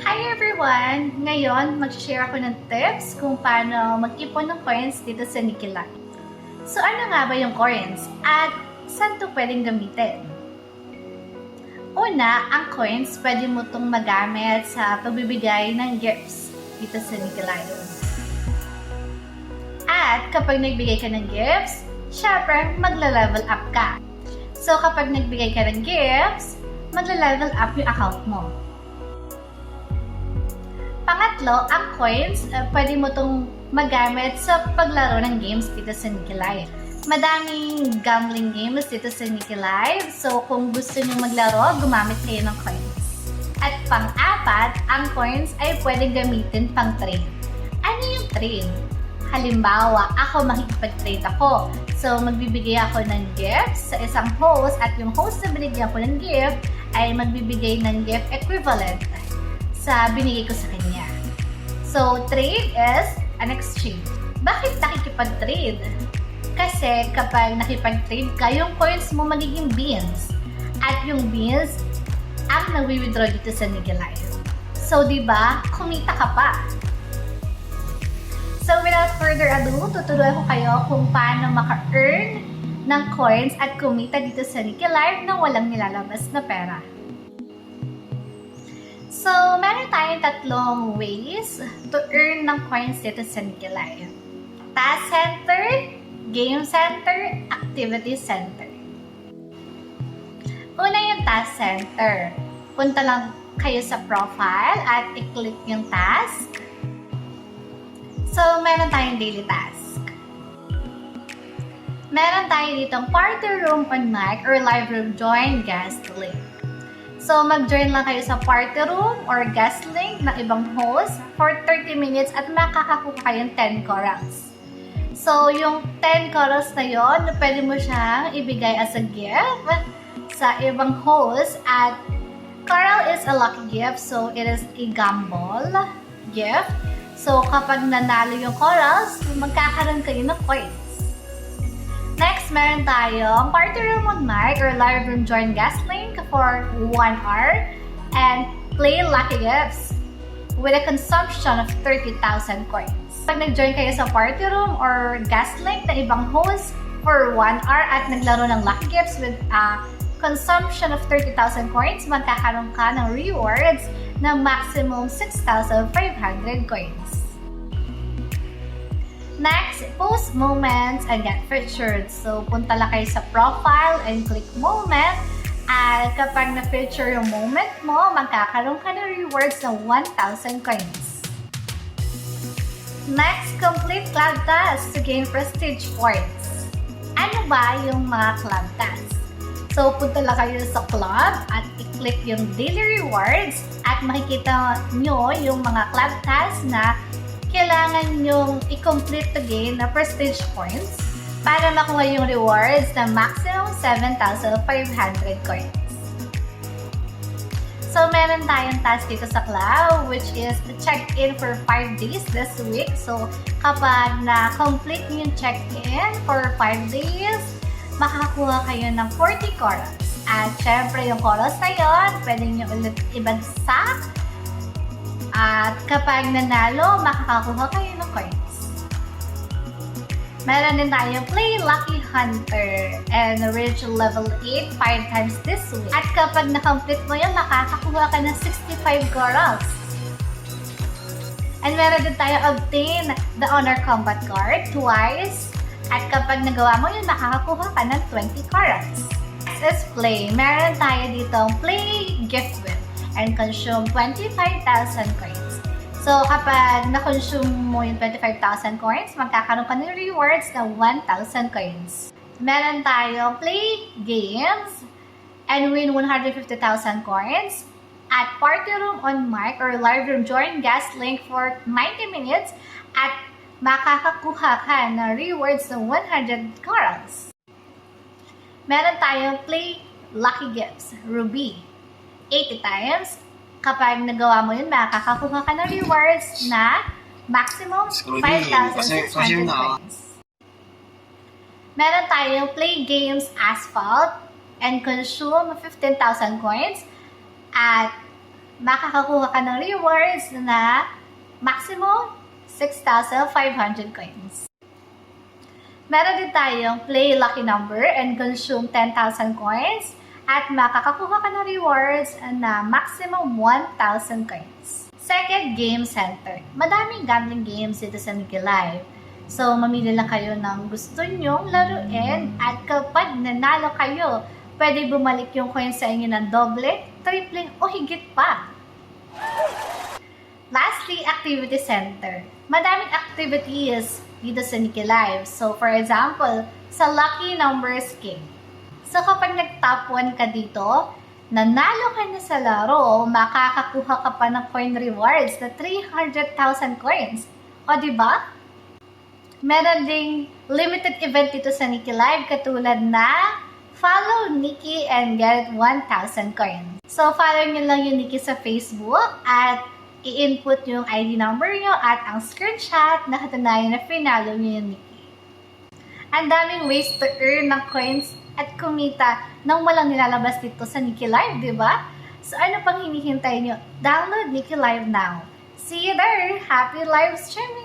Hi everyone! Ngayon, mag-share ako ng tips kung paano mag-ipon ng coins dito sa Nikilan. So ano nga ba yung coins at saan ito pwedeng gamitin? Una, ang coins pwede mo itong magamit sa pagbibigay ng gifts dito sa Nikilan. At kapag nagbigay ka ng gifts, syempre magla-level up ka. So kapag nagbigay ka ng gifts, magla-level up yung account mo. Pangatlo, ang coins, pwede mo itong magamit sa paglaro ng games dito sa Nikilive. Madaming gambling games dito sa Nikilive, so kung gusto nyo maglaro, gumamit kayo ng coins. At pang-apat, ang coins ay pwede gamitin pang-trade. Ano yung trade? Halimbawa, ako makikipag-trade ako. So, magbibigay ako ng gift sa isang host at yung host na binigyan ko ng gift ay magbibigay ng gift equivalent sa binigay ko sa kanya. So, trade is an exchange. Bakit nakikipag-trade? Kasi kapag nakipag-trade ka, yung coins mo magiging beans. At yung beans, ang nag-withdraw dito sa Nikilive. So, di ba, kumita ka pa. So, without further ado, tuturuan ko kayo kung paano maka-earn ng coins at kumita dito sa Nikilive nang walang nilalabas na pera. So, meron tayong tatlong ways to earn ng coins dito sa Nikilive. Task Center, Game Center, Activity Center. Una yung Task Center. Punta lang kayo sa profile at i-click yung task. So, meron tayong daily task. Meron tayo ditong party room on mic or live room join guest link. So, mag-join lang kayo sa party room or guest link ng ibang host for 30 minutes at makakakuha kayong 10 corals. So, yung 10 corals na yon, pwede mo siyang ibigay as a gift sa ibang host at coral is a lucky gift, so it is a gamble gift. So, kapag nanalo yung corals, magkakaroon kayo ng coins. Next, meron tayong party room on mic or live room join guest link for 1 hour and play lucky gifts with a consumption of 30,000 coins. Pag nag-join kayo sa party room or guest link na ibang host for 1 hour at naglaro ng lucky gifts with a consumption of 30,000 coins, magkakaroon ka ng rewards na maximum 6,500 coins. Next, post moments and get featured. So, punta lang kayo sa profile and click moment. At kapag na-feature yung moment mo, magkakaroon ka ng rewards na 1,000 coins. Next, complete club tasks to gain prestige points. Ano ba yung mga club tasks? So, punta lang kayo sa club at i-click yung daily rewards at makikita nyo yung mga club tasks na kailangan nyong i-complete to gain na prestige points para makuha yung rewards na maximum 7,500 coins. So, meron tayong task dito sa club which is to check-in for 5 days this week. So, kapag na-complete yung check-in for 5 days, makakuha kayo ng 40 corals. At syempre, yung corals na yun, pwede nyo ulit ibagsak. At kapag nanalo, makakakuha kayo ng coins. Meron din tayo Play Lucky Hunter and reach level 8 5 times this week. At kapag na-complete mo yun, makakakuha ka ng 65 corals. And meron din tayo Obtain the Honor Combat card twice. At kapag nagawa mo yun, makakakuha ka ng 20 corals. Next is Play. Meron tayo dito Play Gift Wheel and consume 25,000 coins. So, kapag na-consume mo yung 25,000 coins, magkakaroon ka ng rewards na 1,000 coins. Meron tayong Play Games and win 150,000 coins at Party Room on Mic or Live Room Join Guest Link for 90 minutes at makakakuha ka ng rewards na 100 corals. Meron tayong Play Lucky Gifts, Ruby. 80 times. Kapag nagawa mo yun, makakakuha ka ng rewards na maximum 5,600 coins. Meron tayong Play Games Asphalt and consume 15,000 coins at makakakuha ka ng rewards na maximum 6,500 coins. Meron din tayong play lucky number and consume 10,000 coins at makakakuha ka ng rewards na maximum 1,000 coins. Second, game center. Madaming gambling games dito sa Nikki Live. So, mamili lang kayo ng gusto nyong laruin at kapag nanalo kayo, pwede bumalik yung coins sa inyo ng doble, tripling o higit pa. Lastly, activity center. Madaming activities dito sa Nikki Live. So, for example, sa lucky numbers game. So, kapag nag-top 1 ka dito, nanalo ka na sa laro, makakakuha ka pa ng coin rewards na 300,000 coins. O, diba? Meron ding limited event dito sa Nikki Live katulad na follow Nikki and get 1,000 coins. So, follow nyo lang yung Nikki sa Facebook at i-input yung ID number nyo at ang screenshot na katunayan na finalo nyo yung Nikki. Ang daming ways to earn ng coins at kumita nang walang nilalabas dito sa Nikki Live, di ba? So, ano pang hinihintay nyo? Download Nikki Live now. See you there! Happy live streaming!